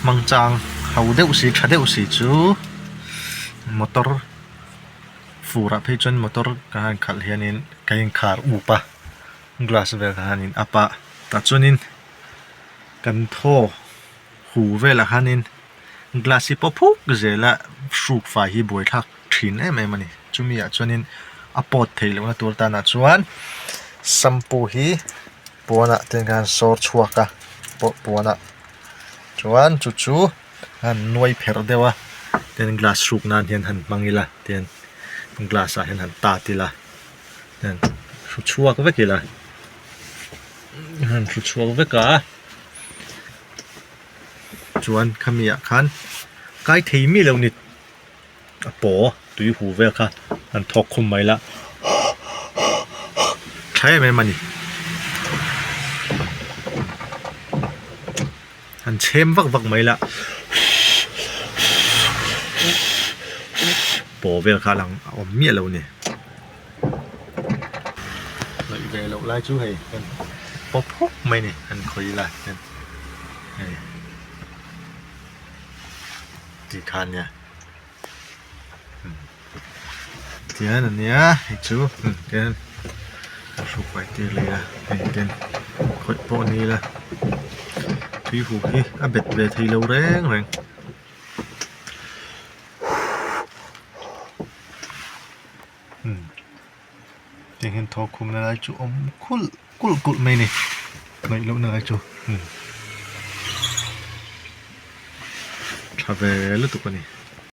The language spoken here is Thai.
มังจางเขาเดอุสิเดอุสิจูมอเตอร์ฟูระเพจนมอเตอร์การขัดเฮียนินการขาดอุปะกลาสเวลคานินอปะตัดจนินกันโทหูเวลคานินกลาสิปอพุกเจละสูกฝ่ายฮีบวยทักถินเอ้ไม่มันนี่จุมีอะจนินอปอดเทลว่าตัวตานะจวนสัมปูฮีปวนะเป็นการสอดชัวกะปวนะจวนจุอันนวยเพรเดวะเป็นกลาสสูกนานเห็นหันมังอีละเป็นกลาสเห็นหันตาติละนั่นชัวก็เวกิละหันชัวก็เวกะจวนขมีอะคันใกล้ทีมีแล้วนิดปอตุยหูเวกะอันทอกคุมไหมละใช่ไหมมันนี่อันเชมวักไหมละปอเวลคาหลังเอาเมียแล้วนี่เลยเวลไล่ชูให้กันปอพุกไหมนี่อันคอยละกันที่คันเนี่ยเดี๋ยวนั่นเนี่ยให้ชูเดี๋ยวสุกไปตีเลยละเดี๋ยวคอยปอนี้ละที่หูที่เบ็ดเวทีเราแรงเห็นทอคุมอะไรจูอมกุลไม่นี่ไม่รู้อะไรจูทำไปแล้วตุกนี่